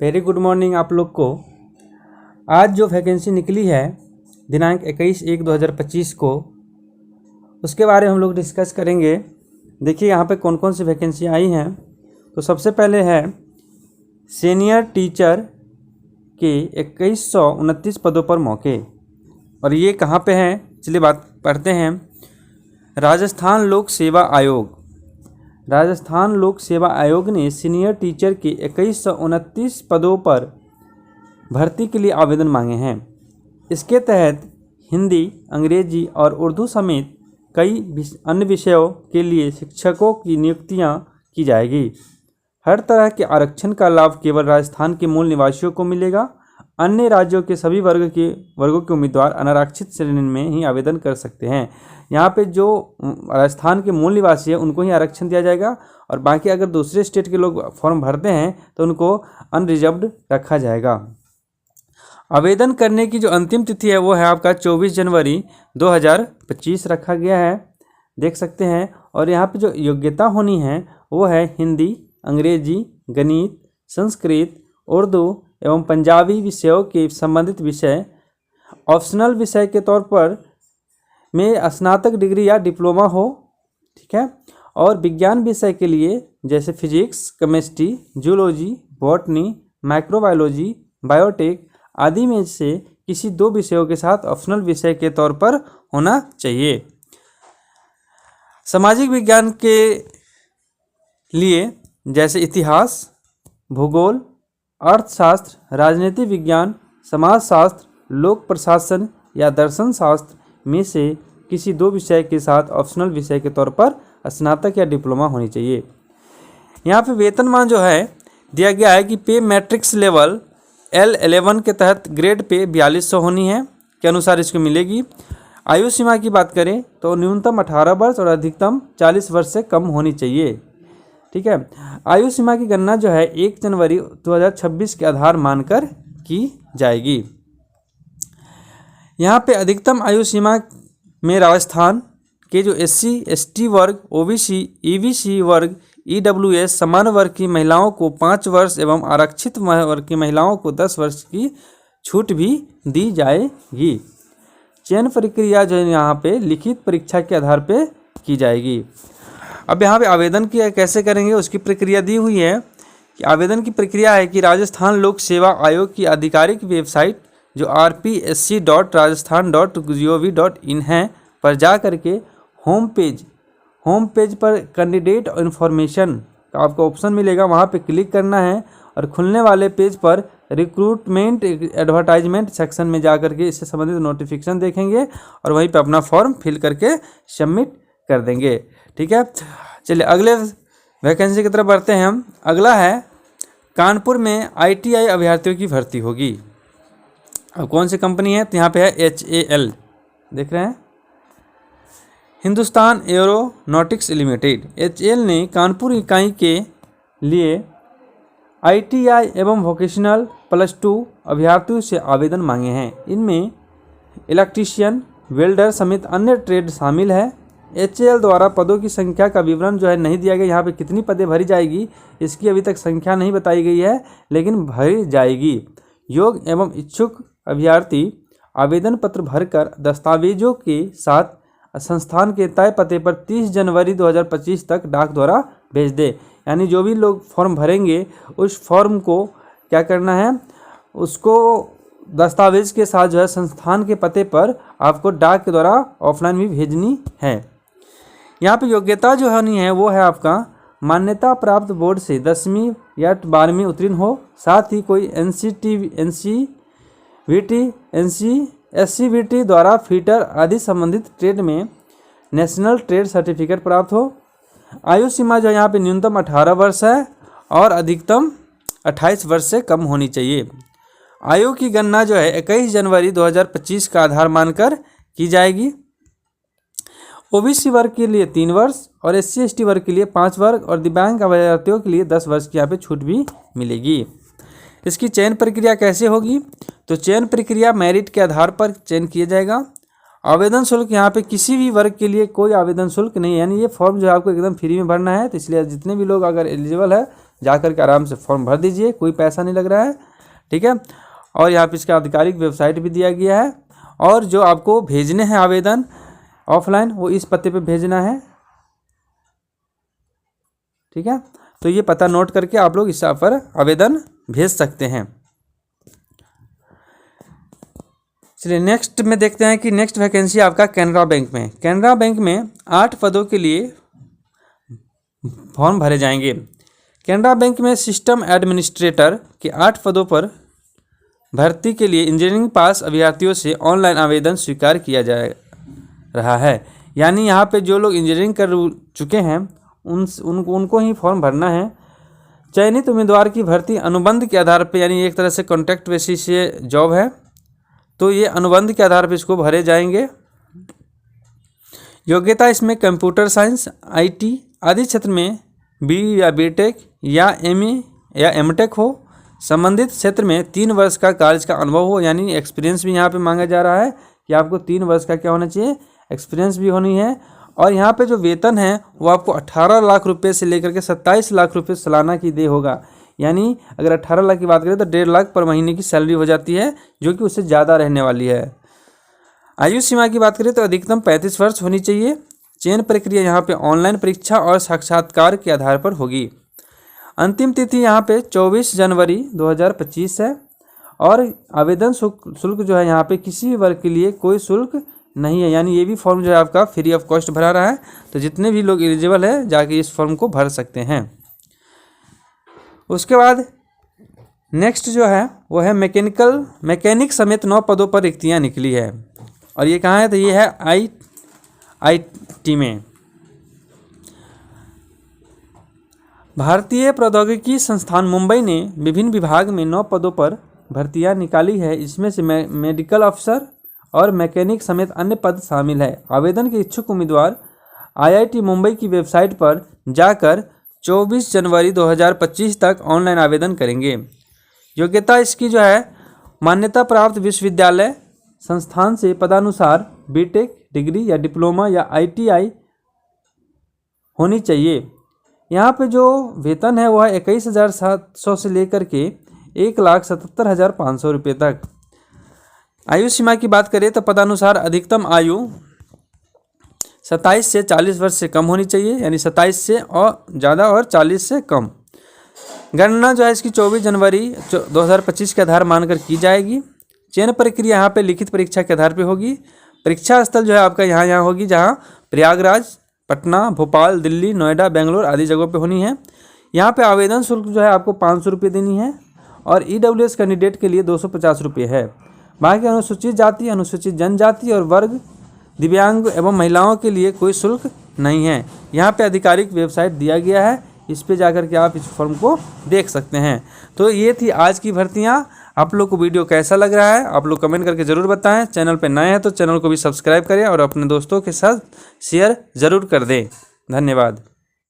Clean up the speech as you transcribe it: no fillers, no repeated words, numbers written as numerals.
Very good morning आप लोग को। आज जो वैकेंसी निकली है दिनांक 21/1/2025 को, उसके बारे में हम लोग डिस्कस करेंगे। देखिए यहाँ पे कौन कौन सी वैकेंसी आई हैं। तो सबसे पहले है सीनियर टीचर के 2129 पदों पर मौके, और ये कहाँ पे हैं, चलिए बात पढ़ते हैं। राजस्थान लोक सेवा आयोग, राजस्थान लोक सेवा आयोग ने सीनियर टीचर के 2129 पदों पर भर्ती के लिए आवेदन मांगे हैं। इसके तहत हिंदी, अंग्रेजी और उर्दू समेत कई अन्य विषयों के लिए शिक्षकों की नियुक्तियां की जाएगी। हर तरह के आरक्षण का लाभ केवल राजस्थान के मूल निवासियों को मिलेगा। अन्य राज्यों के सभी वर्गों के उम्मीदवार अनारक्षित श्रेणी में ही आवेदन कर सकते हैं। यहाँ पे जो राजस्थान के मूल निवासी है उनको ही आरक्षण दिया जाएगा, और बाकी अगर दूसरे स्टेट के लोग फॉर्म भरते हैं तो उनको अनरिजर्व्ड रखा जाएगा। आवेदन करने की जो अंतिम तिथि है वो है आपका 24 जनवरी 2025 रखा गया है, देख सकते हैं। और यहाँ पे जो योग्यता होनी है वो है हिंदी, अंग्रेजी, गणित, संस्कृत, उर्दू एवं पंजाबी विषयों के संबंधित विषय। ऑप्शनल विषय के तौर पर में स्नातक डिग्री या डिप्लोमा हो, ठीक है। और विज्ञान विषय के लिए जैसे physics, chemistry, zoology, botany, microbiology, biotech आदि में से किसी 2 विषयों के साथ ऑप्शनल विषय के तौर पर होना चाहिए। सामाजिक विज्ञान के लिए जैसे इतिहास, भूगोल, अर्थशास्त्र, राजनीति विज्ञान, समाजशास्त्र, लोक प्रशासन या दर्शन शास्त्र में से किसी 2 विषय के साथ ऑप्शनल विषय के तौर पर स्नातक या डिप्लोमा होनी चाहिए। यहाँ पे वेतनमान जो है दिया गया है कि पे मैट्रिक्स लेवल L11 के तहत ग्रेड पे 4200 होनी है के अनुसार इसको मिलेगी। आयु सीमा की बात करें तो न्यूनतम 18 वर्ष और अधिकतम 40 वर्ष से कम होनी चाहिए, ठीक है। आयु सीमा की गणना जो है 1 जनवरी 2026 के आधार मानकर की जाएगी। यहाँ पे अधिकतम आयु सीमा में राजस्थान के जो SC, ST वर्ग, OBC, EBC वर्ग, EWS समान वर्ग की महिलाओं को 5 वर्ष एवं आरक्षित वर्ग की महिलाओं को 10 वर्ष की छूट भी दी जाएगी। चयन प्रक्रिया जो है यहाँ पे लिखित परीक्षा के आधार पे की जाएगी। अब यहाँ पे आवेदन की कैसे करेंगे उसकी प्रक्रिया दी हुई है कि आवेदन की प्रक्रिया है कि राजस्थान लोक सेवा आयोग की आधिकारिक वेबसाइट जो rpsc.rajasthan.gov.in है पर जा करके होम पेज पर कैंडिडेट इन्फॉर्मेशन का आपको ऑप्शन मिलेगा, वहाँ पे क्लिक करना है और खुलने वाले पेज पर रिक्रूटमेंट एडवर्टाइजमेंट सेक्शन में जा करके इससे संबंधित नोटिफिकेशन देखेंगे और वहीं पे अपना फॉर्म फिल करके सबमिट कर देंगे, ठीक है। चलिए अगले वैकेंसी की तरफ बढ़ते हैं हम। अगला है कानपुर में ITI अभ्यर्थियों की भर्ती होगी। अब कौन सी कंपनी है तो यहाँ पे है HAL, देख रहे हैं, हिंदुस्तान एरोनॉटिक्स लिमिटेड। HAL ने कानपुर इकाई के लिए ITI एवं वोकेशनल +2 अभ्यर्थियों से आवेदन मांगे हैं। इनमें इलेक्ट्रीशियन, वेल्डर समेत अन्य ट्रेड शामिल है। HAL द्वारा पदों की संख्या का विवरण जो है नहीं दिया गया। यहाँ पे कितनी पदें भरी जाएगी इसकी अभी तक संख्या नहीं बताई गई है, लेकिन भरी जाएगी। योग्य एवं इच्छुक अभ्यर्थी आवेदन पत्र भरकर दस्तावेजों के साथ संस्थान के तय पते पर 30 जनवरी 2025 तक डाक द्वारा भेज दे। यानी जो भी लोग फॉर्म भरेंगे उस फॉर्म को क्या करना है, उसको दस्तावेज के साथ जो है संस्थान के पते पर आपको डाक के द्वारा ऑफलाइन भी भेजनी है। यहाँ पे योग्यता जो होनी है वो है आपका मान्यता प्राप्त बोर्ड से 10वीं या 12वीं उत्तीर्ण हो, साथ ही कोई SCVT द्वारा फीटर आदि संबंधित ट्रेड में नेशनल ट्रेड सर्टिफिकेट प्राप्त हो। आयु सीमा जो है यहाँ पे न्यूनतम 18 वर्ष है और अधिकतम 28 वर्ष से कम होनी चाहिए। आयु की गणना जो है 21 जनवरी 2025 का आधार मानकर की जाएगी। OBC वर्ग के लिए 3 वर्ष और SC ST वर्ग के लिए 5 वर्ग और दिव्यांग अभ्यर्थियों के लिए 10 वर्ष की यहाँ पे छूट भी मिलेगी। इसकी चयन प्रक्रिया कैसे होगी तो चयन प्रक्रिया मेरिट के आधार पर चयन किया जाएगा। आवेदन शुल्क यहाँ पे किसी भी वर्ग के लिए कोई आवेदन शुल्क नहीं है, यानी ये फॉर्म जो है आपको एकदम फ्री में भरना है। तो इसलिए जितने भी लोग अगर एलिजिबल है जा कर के आराम से फॉर्म भर दीजिए, कोई पैसा नहीं लग रहा है, ठीक है। और यहाँ पे इसका आधिकारिक वेबसाइट भी दिया गया है, और जो आपको भेजने हैं आवेदन ऑफलाइन वो इस पते पे भेजना है, ठीक है। तो ये पता नोट करके आप लोग इस पर आवेदन भेज सकते हैं। चलिए नेक्स्ट में देखते हैं कि नेक्स्ट वैकेंसी आपका कैनरा बैंक में। कैनरा बैंक में 8 पदों के लिए फॉर्म भरे जाएंगे। कैनरा बैंक में सिस्टम एडमिनिस्ट्रेटर के 8 पदों पर भर्ती के लिए इंजीनियरिंग पास अभ्यर्थियों से ऑनलाइन आवेदन स्वीकार किया जा रहा है। यानी यहाँ पे जो लोग इंजीनियरिंग कर चुके हैं उनको ही फॉर्म भरना है। चयनित उम्मीदवार की भर्ती अनुबंध के आधार पर, यानी एक तरह से कॉन्ट्रैक्ट बेसिस से जॉब है, तो ये अनुबंध के आधार पर इसको भरे जाएंगे। योग्यता इसमें कंप्यूटर साइंस, IT आदि क्षेत्र में BE या BTech या ME या MTech हो। संबंधित क्षेत्र में 3 वर्ष का कार्य का अनुभव हो, यानी एक्सपीरियंस भी यहाँ पे मांगा जा रहा है कि आपको 3 वर्ष का क्या होना चाहिए, एक्सपीरियंस भी होनी है। और यहाँ पे जो वेतन है वो आपको 18 लाख रुपए से लेकर के 27 लाख रुपए सालाना की दे होगा। यानी अगर 18 लाख की बात करें तो 1.5 लाख पर महीने की सैलरी हो जाती है, जो कि उससे ज़्यादा रहने वाली है। आयु सीमा की बात करें तो अधिकतम 35 वर्ष होनी चाहिए। चयन प्रक्रिया यहाँ पे ऑनलाइन परीक्षा और साक्षात्कार के आधार पर होगी। अंतिम तिथि यहाँ पे 24 जनवरी 2025 है। और आवेदन शुल्क जो है यहाँ पे किसी वर्ग के लिए कोई शुल्क नहीं है, यानी ये भी फॉर्म जो है आपका फ्री ऑफ कॉस्ट भरा रहा है। तो जितने भी लोग एलिजिबल है जाके इस फॉर्म को भर सकते हैं। उसके बाद नेक्स्ट जो है वो है मैकेनिक समेत 9 पदों पर रिक्तियाँ निकली है। और ये कहाँ है, तो ये है IT में। भारतीय प्रौद्योगिकी संस्थान मुंबई ने विभिन्न विभाग में 9 पदों पर भर्तियां निकाली है। इसमें से मेडिकल अफसर और मैकेनिक समेत अन्य पद शामिल है। आवेदन के इच्छुक उम्मीदवार IIT मुंबई की वेबसाइट पर जाकर 24 जनवरी 2025 तक ऑनलाइन आवेदन करेंगे। योग्यता इसकी जो है मान्यता प्राप्त विश्वविद्यालय संस्थान से पदानुसार BTech डिग्री या डिप्लोमा या ITI होनी चाहिए। यहाँ पे जो वेतन है वह 21,700 से लेकर के 1,77,500 रुपये तक। आयु सीमा की बात करें तो पदानुसार अधिकतम आयु 27 से 40 वर्ष से कम होनी चाहिए, यानी 27 से और ज़्यादा और 40 से कम। गणना जो है इसकी 24 जनवरी 2025 के आधार मानकर की जाएगी। चयन प्रक्रिया यहाँ पे लिखित परीक्षा के आधार पे होगी। परीक्षा स्थल जो है आपका यहाँ होगी, जहाँ प्रयागराज, पटना, भोपाल, दिल्ली, नोएडा, बेंगलोर आदि जगहों पे होनी है। यहाँ पे आवेदन शुल्क जो है आपको 500 रुपये देनी है, और EWS कैंडिडेट के लिए 250 रुपये है। बाकी अनुसूचित जाति, अनुसूचित जनजाति और वर्ग, दिव्यांग एवं महिलाओं के लिए कोई शुल्क नहीं है। यहाँ पे आधिकारिक वेबसाइट दिया गया है, इस पे जाकर के आप इस फॉर्म को देख सकते हैं। तो ये थी आज की भर्तियाँ। आप लोग को वीडियो कैसा लग रहा है आप लोग कमेंट करके ज़रूर बताएं। चैनल पे नए हैं तो चैनल को भी सब्सक्राइब करें और अपने दोस्तों के साथ शेयर ज़रूर कर दें। धन्यवाद।